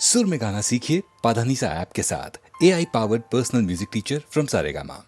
सुर में गाना सीखिए पाधानीसा ऐप के साथ। AI powered personal music teacher from Saregama.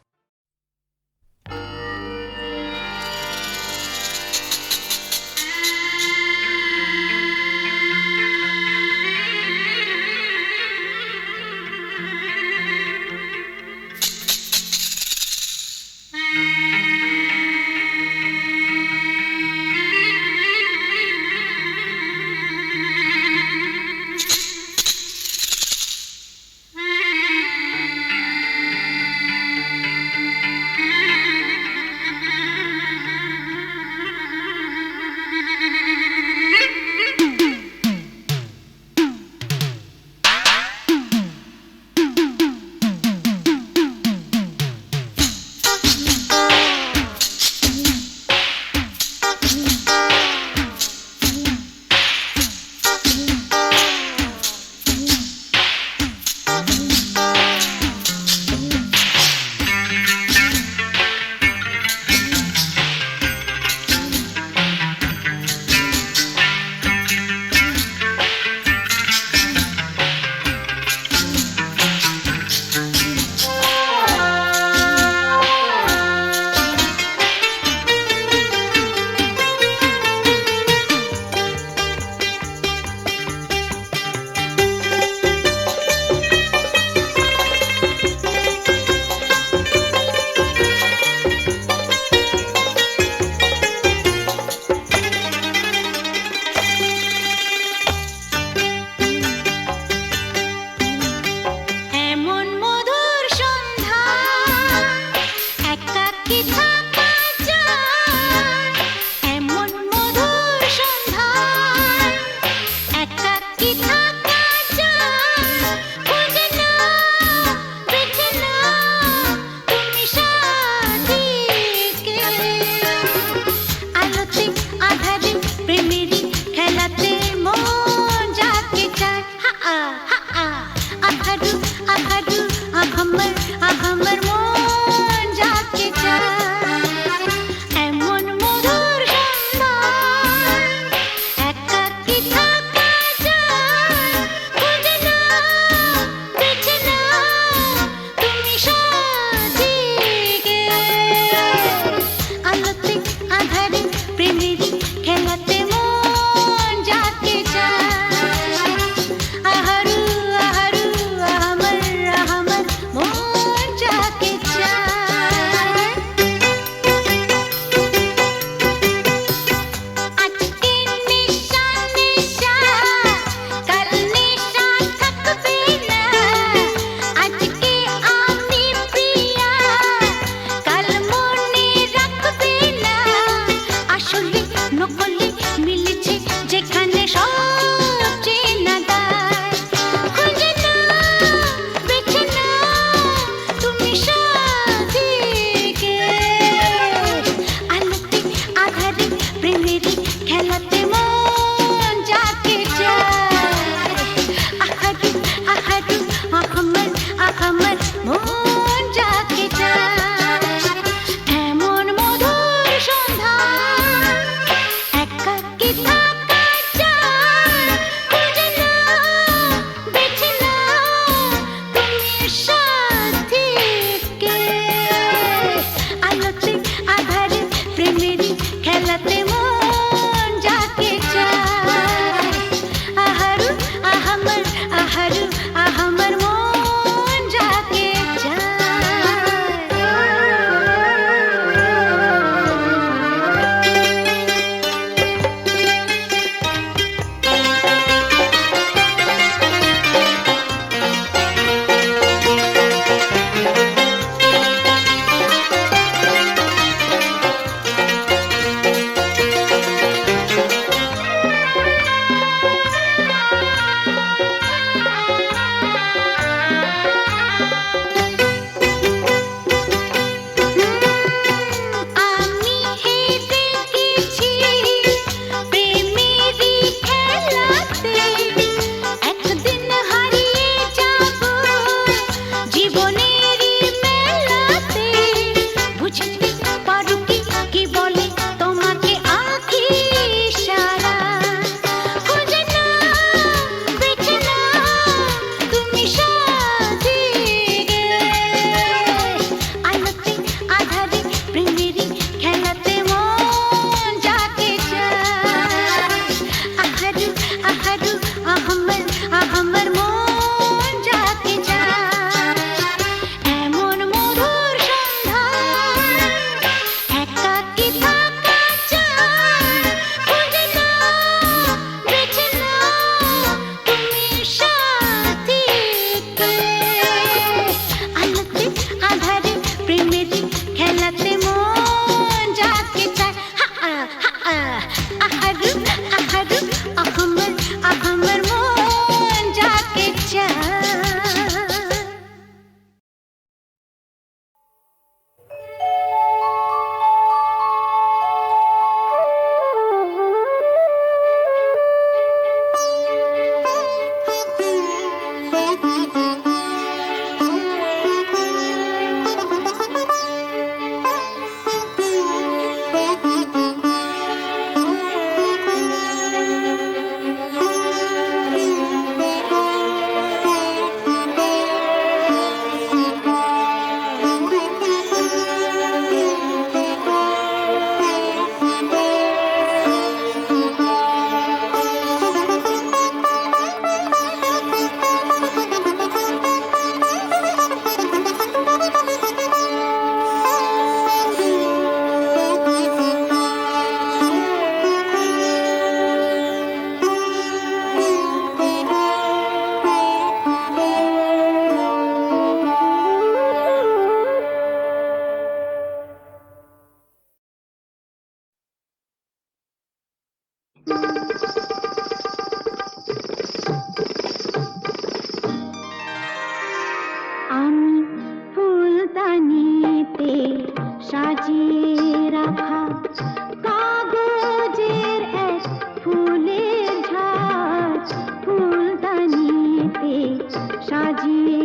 সাজিয়ে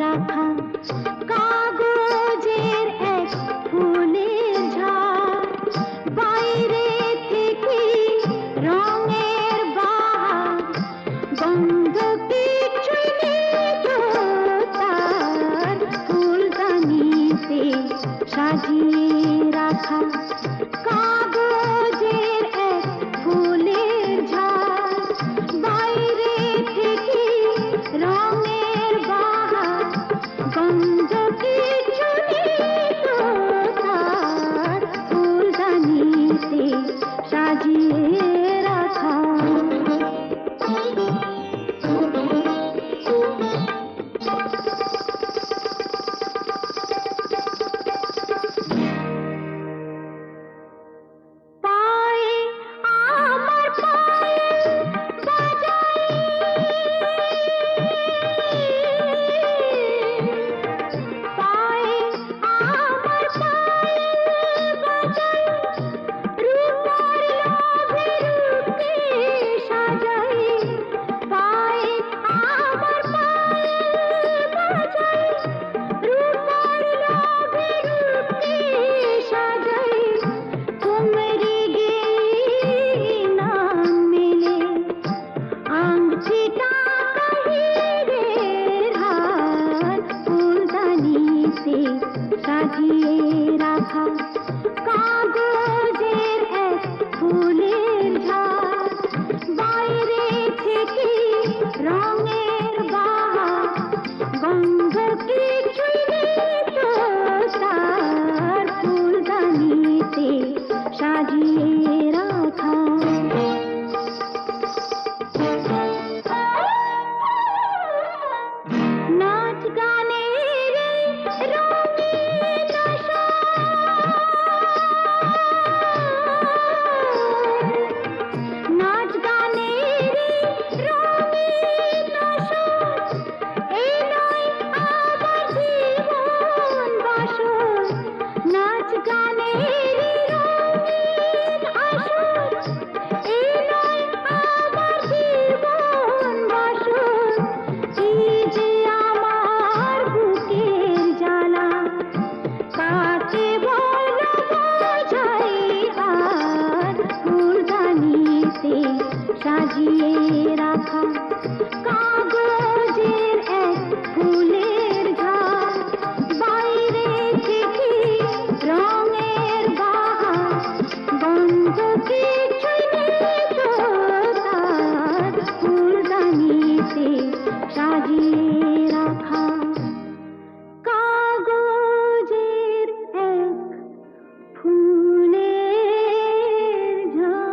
রাখা কাগজের এক ফুলের ঝাড়, বাইরে থেকে রঙের বাহার, গন্ধ কিছুই নেই তো তার, ফুলদানিতে সাজিয়ে রাখা কাগজের এক ফুলের ঝাড়, বাইরে থেকে রঙের বাহার, গন্ধ কিছু নেই তো তার, ফুলদানিতে সাজিয়ে রাখা। পায়ে আমার পায়েল বাজাই, পায়ে আমার পায়েল বাজাই, রূপার লোভে রূপকে সাজাই, পায়ে আমার পায়েল বাজাই, রূপার লোভে রূপকে সাজাই, তোমরি গেয়ে নাম মেলে আংটিটা হিরের হার, ফুলদানিতে সাজিয়ে রাখা কাগজের এক ফুলের ঝাড়, বাইরে থেকে রঙের বাহার, গন্ধ কিছুই নেই তো তার, ফুলদানিতে সাজিয়ে রাখা। নাচ গানের রঙিন আশা, নাচ গানের রঙিন আশা, এই নয় আমার জীবন বাসর, নাচ গানের রঙিন আশা, এই নয় আমার জীবন বাসর, এই যে আমার বুকের জ্বালা, কাকে বলো বোঝাই আর, ফুলদানিতে সাজিয়ে রাখা কাগজের এক ফুলের ঝাড়, বাইরে থেকে রঙের বাহার, গন্ধ কিছুই নেই তো তার, ফুলদানিতে সাজিয়ে রাখা কাগজের এক ফুলের ঝাড়।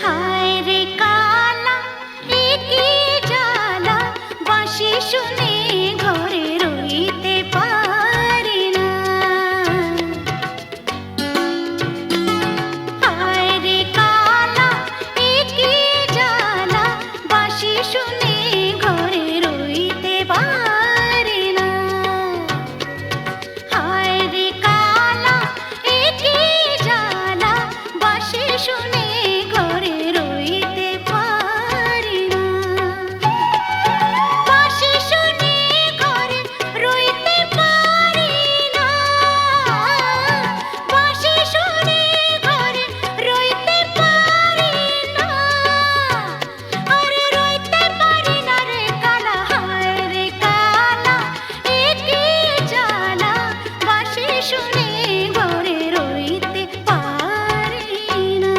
হায় রে কালা একি জ্বালা, বাঁশি শুনে ঘরে রইতে পারি না, হায় রে কালা একি জ্বালা, বাঁশি শুনে ঘরে রইতে পারি না, হায় রে কালা একি জ্বালা, বাঁশি শুনে ঘরে রইতে পারি না, বাঁশি শুনে ঘরে রইতে পারি না, বাঁশি শুনে ঘরে রইতে পারি না, আরে রইতে পারি না রে কালা, হায় রে কালা একি জ্বালা, বাঁশি শুনে ঘরে রইতে পারি না।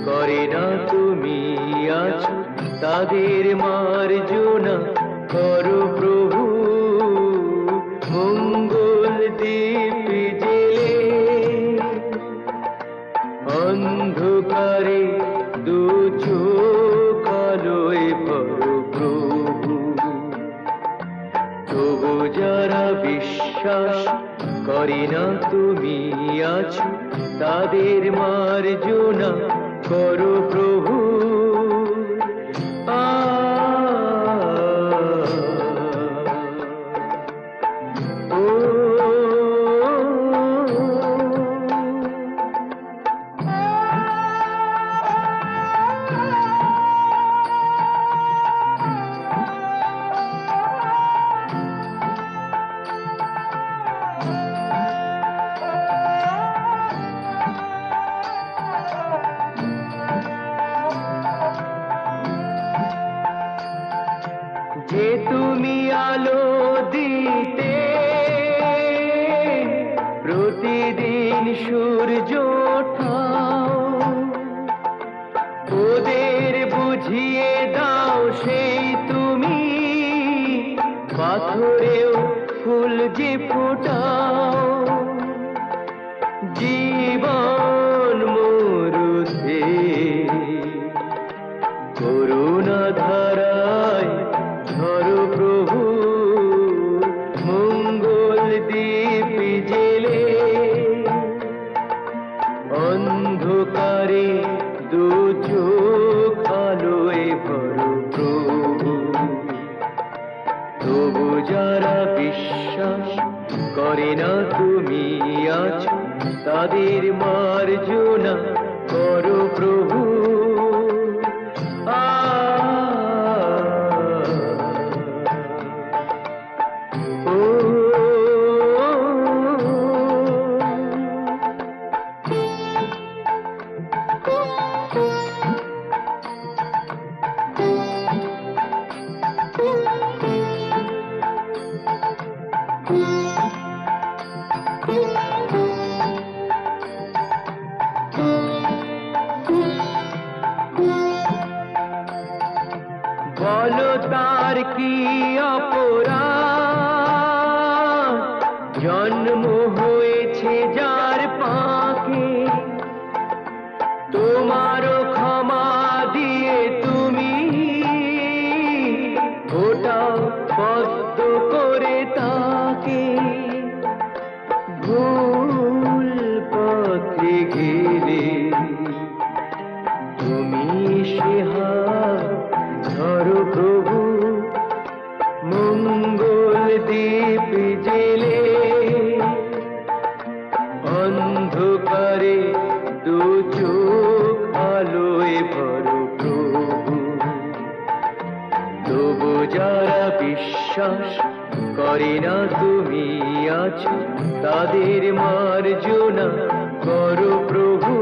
করে না তুমি আছো তাদের মার্জনা করো প্রভু মঙ্গল দ্বীপ জেলে অন্ধকারে দু চোখ আলোয় ভরো প্রভু তবু যারা বিশ্বাস করে না তুমি আছো তাদের মার্জনা করো প্রভু যে তুমি আলো দিতে প্রতিদিন সূর্য ওঠাও ওদের বুঝিয়ে দাও সেই তুমি পাথরেও ফুল যে ফোটাও জীবন মরুতে করুণা ধারায় ধরো প্রভু মঙ্গল দ্বীপ জেলে অন্ধকারে দু চোখ আলোয় ভরো প্রভু তবু যারা বিশ্বাস করে না তুমি আছো তাদের মার্জনা করো প্রভু বলো তার কি অপরাধ জন্ম হয়েছে যার পাকে তোমারও ক্ষমা দিয়ে তুমি ওটাও পদ্ম করে তাকে ভুল পথে গেলে তুমি সে হাত ধরো প্রভু মঙ্গল দ্বীপ জেলে অন্ধকারে দু চোখ আলোয় ভরো প্রভু তবু যারা বিশ্বাস করে না তুমি আছো তাদের মার্জনা করো প্রভু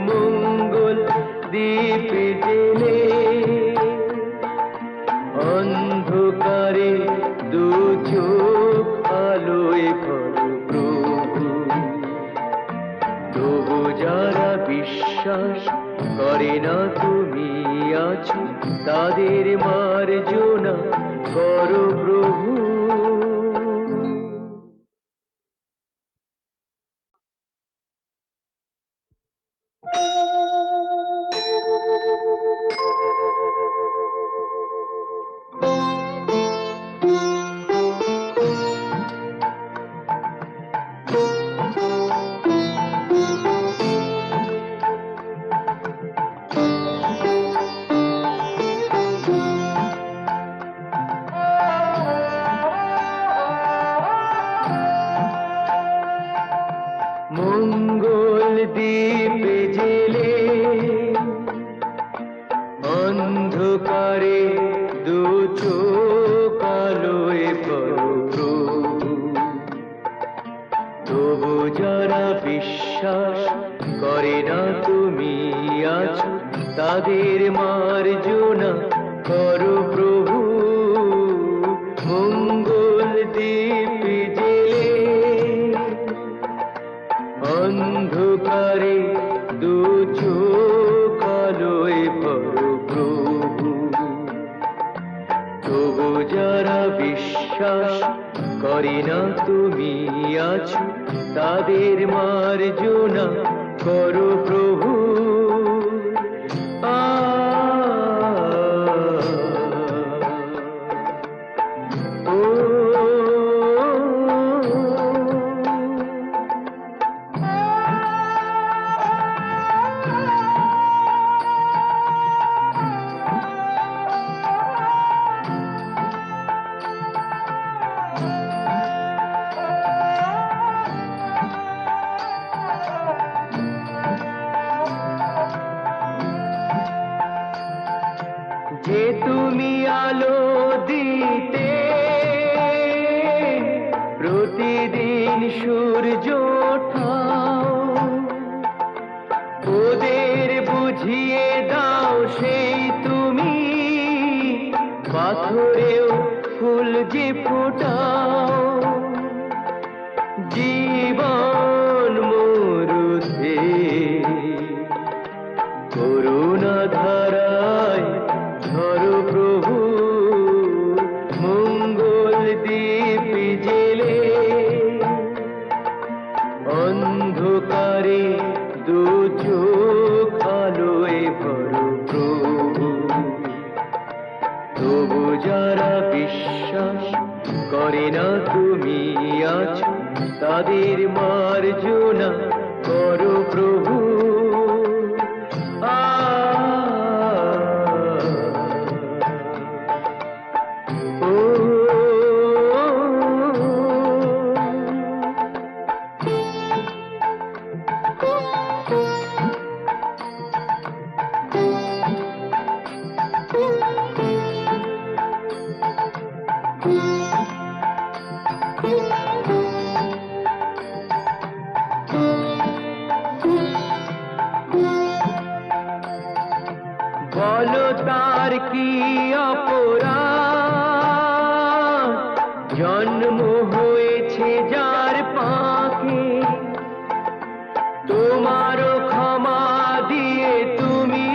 মঙ্গল দ্বীপ জেলে অন্ধকারে দু চোখ আলোয় ভরো প্রভু তবু যারা বিশ্বাস করে না তুমি আছো তাদের মার্জনা করো প্রভু মঙ্গল দ্বীপ জেলে অন্ধকারে দু চোখ আলোয় ভরো প্রভু তবু যারা বিশ্বাস করে না তুমি আছো তাদের মার্জনা করো প্রভু মঙ্গল দ্বীপ জেলে অন্ধকারে দু চোখ আলোয় ভরো প্রভু। তবু যারা বিশ্বাস করে না তুমি আছো, তাদের মার্জনা করো প্রভু। যে তুমি আলো দিতে প্রতিদিন সূর্য ওঠাও, ওদের বুঝিয়ে দাও সেই তুমি পাথরেও ফুল যে ফোটাও। জীবন মরুতে করুণা ধারায় ধরো প্রভু, মঙ্গল দ্বীপ জেলে অন্ধকারে দু চোখ আলোয় ভরো প্রভু। তবু যারা বিশ্বাস করে না তুমি আছো, তাদের মার্জনা করো প্রভু। বলো তার কি অপরাধ, জন্ম হয়েছে যার পাকে, তোমারও ক্ষমা দিয়ে তুমি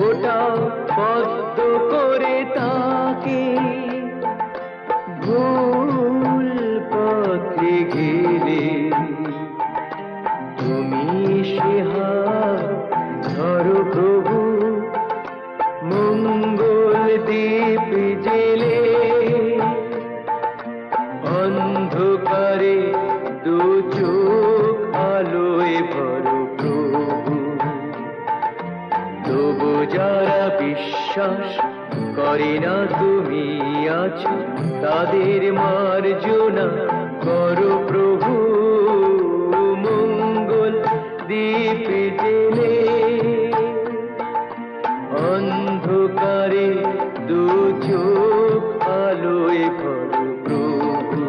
ওটাও পদ্ম করে তাকে। ভুল পথে গেলে তুমি সে হাত ধরো প্রভু, মঙ্গল দ্বীপ জেলে অন্ধকারে দু চোখ আলোয় ভরো প্রভু। তবু যারা বিশ্বাস করে না তুমি আছো, তাদের মার্জনা করো প্রভু, মঙ্গল দ্বীপ জেলে অন্ধকারে দু চোখ আলোয় ভরো প্রভু।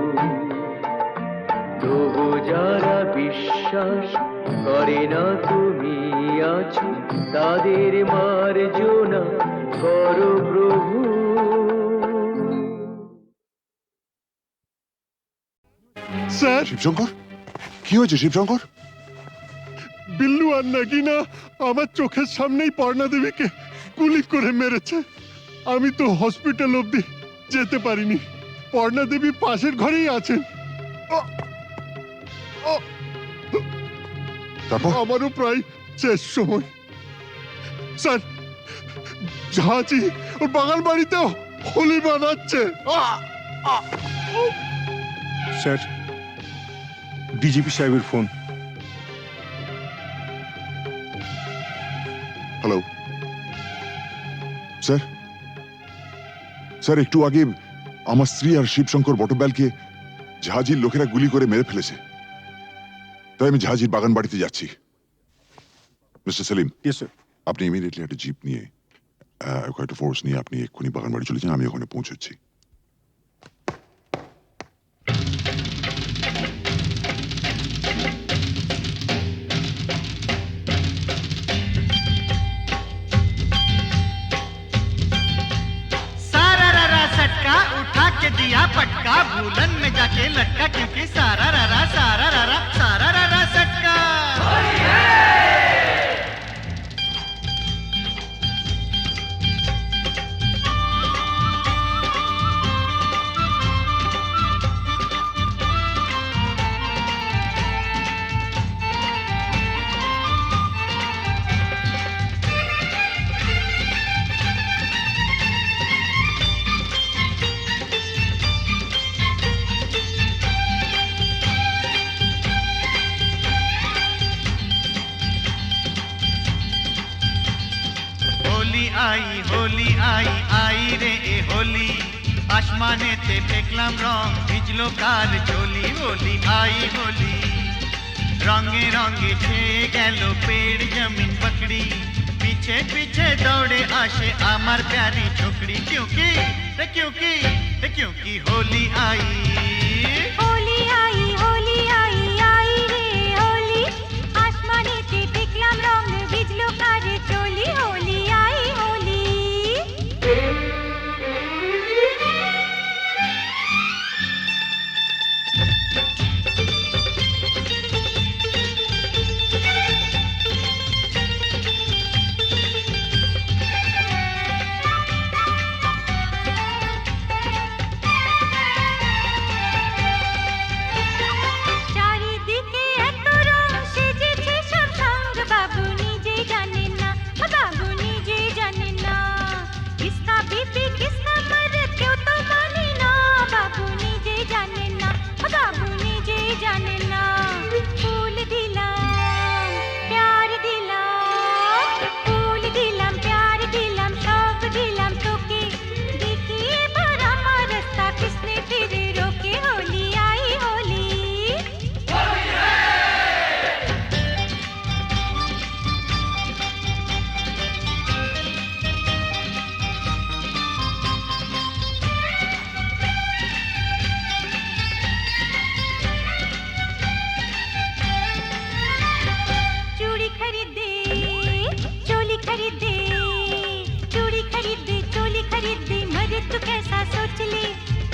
তবু যারা বিশ্বাস করে না তুমি আছো, তাদের মার্জনা করো প্রভু। স্যার, শিবশঙ্কর, কি হয়েছে শিবশঙ্কর? বিল্লু আর নাগিনা আমার চোখের সামনেই পর্ণা দেবীকে গুলি করে মেরেছে। আমি তো হসপিটাল অবধি যেতে পারিনি। পর্ণা দেবী পাশের ঘরেই আছেন। তারপর? আমারও প্রায় শেষ সময়। স্যার, ঝাঁচি ওর বাগান বাড়িতেও হোলি বানাচ্ছে। স্যার, ডিজিপি সাহেবের ফোন। হ্যালো স্যার, স্যার একটু আগে আমার স্ত্রী আর শিবশঙ্কর বটব্যালকে ঝাঁঝির লোকেরা গুলি করে মেরে ফেলেছে। তাই আমি ঝাঁঝির বাগান বাড়িতে যাচ্ছি। Mister Selim, yes sir. আপনি ইমিডিয়েটলি একটা জিপ নিয়ে কয়েকটা ফোর্স নিয়ে আপনি এক্ষুনি বাগান বাড়ি চলে যান, আমি ওখানে পৌঁছচ্ছি। के दिया पटका, भूलन में जाके लटका, क्योंकि सारा रा रा सटका। होली आई रे ए होली आसमानेते फेकलाम रंग भिजलो कार चोली होली आई होली रंगे रंगे छेয়ে গেল पेड़ जमीन पकड़ी पीछे पीछे दौड़े आशे आमार प्यारी छोकरी क्योंकि होली आई होली आई आई रे होली आसमानेते দেখলাম রং ভিজলো কারে চলি হোলি আই হোলি চারিদিকে এত রং সেজেছে সব সঙ্গ বাবু নিজে জানে না বাবু নিজে জানে না কিসকা বিপি কিসকা মরদ কেউ তো মানে না বাবু নিজে জানে না বাবু নিজে জানে না ফুল দিলাম প্যার দিলাম ফুল দিলাম প্যার দিলাম সব দিলাম তোকে দেখি এবার আমার রাস্তা কিসনে ফিরে রোকে হোলি আই হোলি चूड़ी खरीदे चोली खरीदे चूड़ी खरीदे चोली खरीदे मरे तू कैसा सोच ले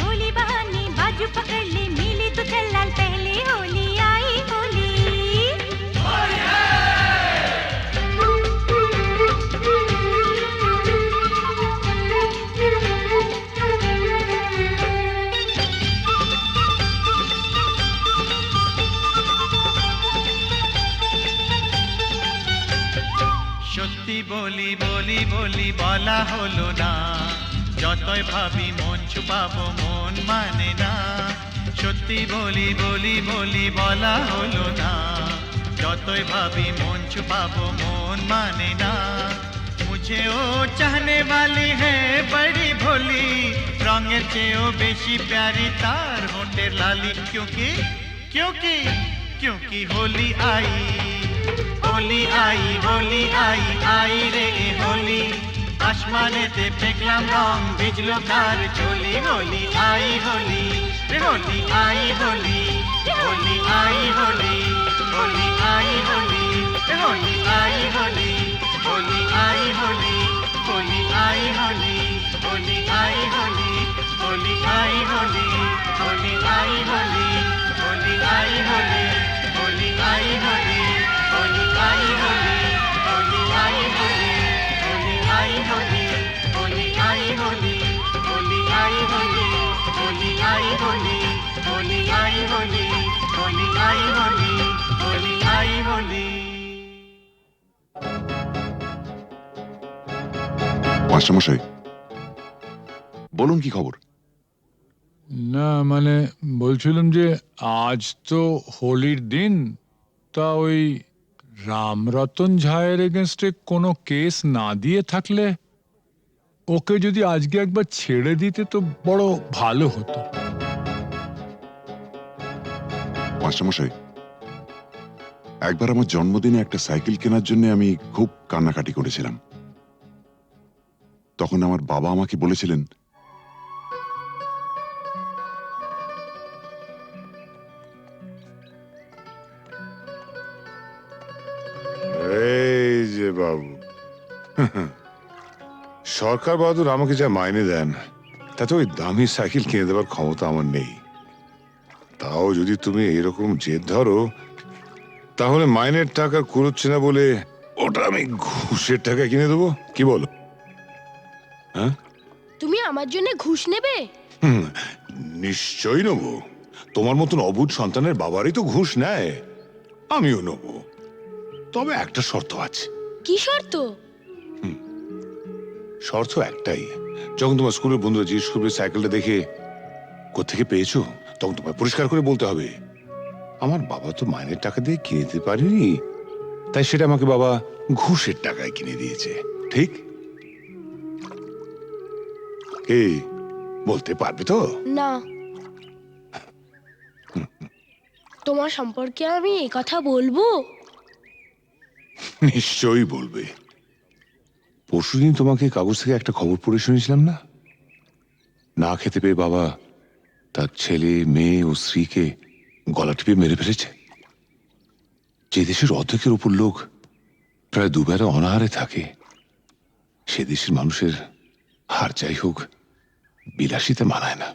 होली बहाने बाजू पकड़ ले मिली तो चल लाल पहले होली आई होली সত্যি বলি বলি বলি বলা হলো না যতই ভাবি মন ছুপাবো মন মানে না সত্যি বলি বলি বলি বলা হলো না যতই ভাবি মন ছুপাবো মন মানে না मुझे ओ चाहने वाली है बड़ी भोली रंगेर চেয়েও বেশি प्यारी तार होठेर लाली क्योंकि होली आई रे ए होली आसमानेते फेकलाम रंग भिजलो कार चोली होली आई होली रे होली आई होली होली आई होली होली आई होली रे होली आई होली होली आई होली होली आई होली होली आई होली होली आई होली होली आई होली होली आई होली होली आई होली होली आई होली होली आई होली होली आई होली होली आई होली होली आई होली होली आई होली होली आई होली होली आई होली होली आई होली মাস্টারমশাই বলুন কি খবর? না মানে বলছিলাম যে আজ তো হোলির দিন তা ওই রামরতন ঝায়ের এগেনস্টে কোনো কেস না দিয়ে থাকলে ওকে যদি আজকে একবার ছেড়ে দিতে তো বড় ভালো হতো। মাস্টারমশাই একবার আমার জন্মদিনে একটা সাইকেল কেনার জন্য আমি খুব কান্নাকাটি করেছিলাম। তখন আমার বাবা আমাকে বলেছিলেন এই যে বাবু, সরকার বাহাদুর আমাকে যা মাইনে দেন তাতে ওই দামি সাইকেল কিনে দেওয়ার ক্ষমতা আমার নেই। তাও যদি তুমি এরকম জেদ ধরো তাহলে মাইনের টাকা কুড়োচ্ছে না বলে ওটা আমি ঘুষের টাকা কিনে দেবো, কি বলো? হ্যাঁ, তুমি আমার জন্য ঘুষ নেবে? নিশ্চয়ই নেবো। তোমার মতন অবুঝ সন্তানের বাবারই তো ঘুষ নেয়, আমিও নেবো। তবে একটা শর্ত আছে। কি শর্ত? শর্ত একটাই, যখন তোমার স্কুলের বন্ধুরা জিজ্ঞেস করবে সাইকেলটা দেখে কোত্থেকে পেয়েছো, তখন তোমায় পরিষ্কার করে বলতে হবে আমার বাবা তো মাইনের টাকা দিয়ে কিনে দিতে পারেনি, তাই সেটা আমাকে বাবা ঘুষের টাকায় কিনে দিয়েছে। ঠিক? কে বলতে পারবে তো? না, তোমার সম্পর্কে আমি এই কথা বলবো? নিশ্চয়ই বলবে। পরশুদিন তোমাকে কাগজ থেকে একটা খবর পড়ে শুনেছিলাম না? না খেতে পেয়ে বাবা তার ছেলে, মেয়ে ও স্ত্রীকে গলা টিপে মেরে ফেলেছে। যে দেশের অর্ধেকের উপর লোক প্রায় দুবেলা অনাহারে থাকে, সে দেশের মানুষের হার যাই হোক বিলাসিতে মানায় না।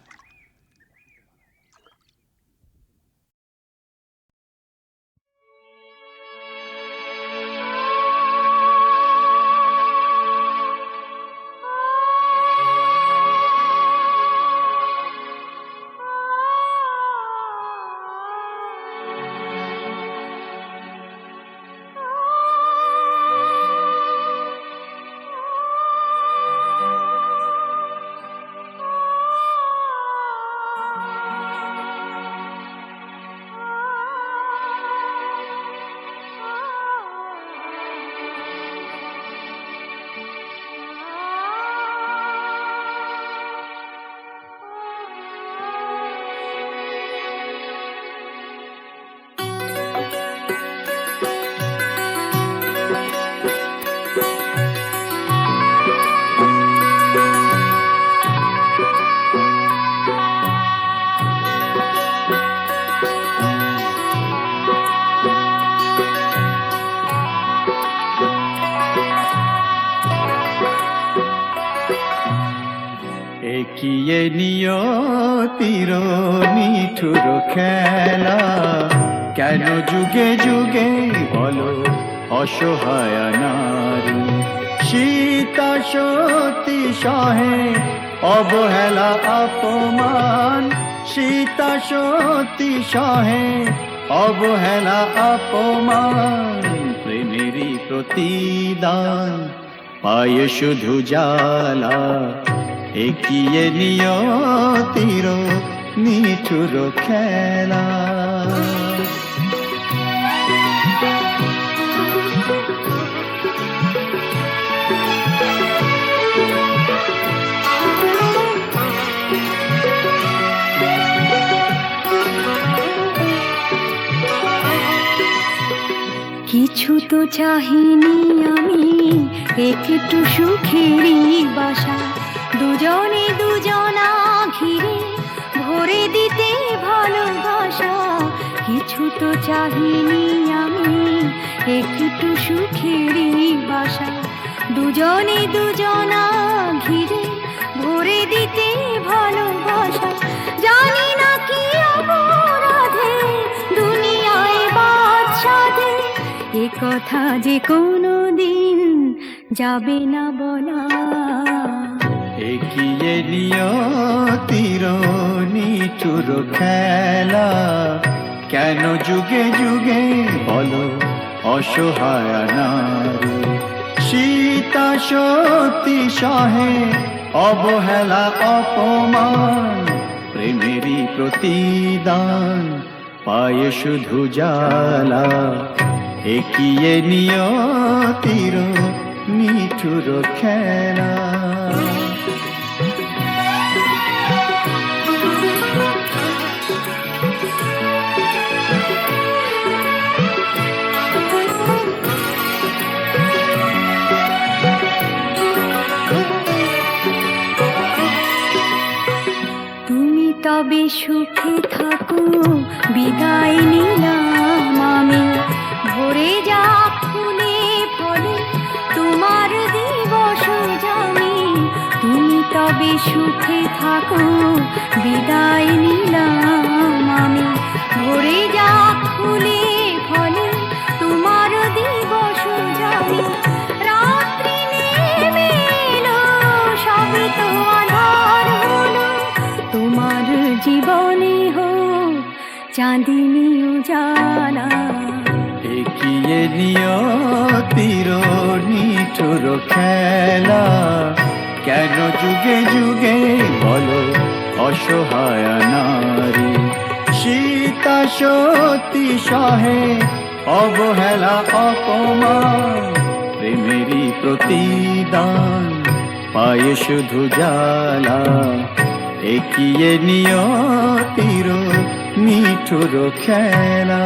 একিয়ে নিয়তির নিঠুর খেলা, কেন যুগে যুগে বলো অসহায় নারী। সীতা সতী সহে অবহেলা অপমান, সীতা সতী সহে অবহেলা অপমান। প্রেমেরই প্রতিদান পায় শুধু জ্বালা, একিয়ে নিয়তির নিঠুর খেলা। কিছু তো চাহিনি আমি, একটু সুখেরই বাসা, দুজনে দুজনা ঘিরে ভরে দিতে ভালোবাসা। কিছু তো চাহিনি আমি, একটু সুখেরই বাসা, দুজনে দুজনা ঘিরে ভরে দিতে ভালোবাসা। জানি না কি অপরাধে দুনিয়ায় বাদশাদে, এ কথা যে কোনো দিন যাবে না বলা। একিয়ে নিয়তির নিঠুর খেলা, কেন যুগে যুগে বলো অসহায় নারী। সীতা সতী সহে অবহেলা অপমান, প্রেমেরই প্রতিদান পায় শুধু জ্বালা। একিয়ে নিয়তির নিঠুর খেলা। তুমি তবে সুখে থাকো, বিদায় নিলাম আমি। ভরে যা ফুলে ফলে তোমার দিবস জানি। তুমি তবে সুখে থাকো, বিদায় নিলাম আমি। ভরে যা ফুলে ফলে তোমার দিবস জানি। রাত্রি নেমে এলো, সবে তো আধার হলো, তোমার জীবনে হোক চাঁদিনী উজালা। একিয়ে নিয়তির নিঠুর খেলা, কেন যুগে যুগে বলো অসহায় নারী। সীতা সতী সহে অবহেলা অপমান, প্রেমেরই প্রতিদান পায় হয় শুধু জ্বালা, একিয়ে নিয়তির নিঠুর খেলা।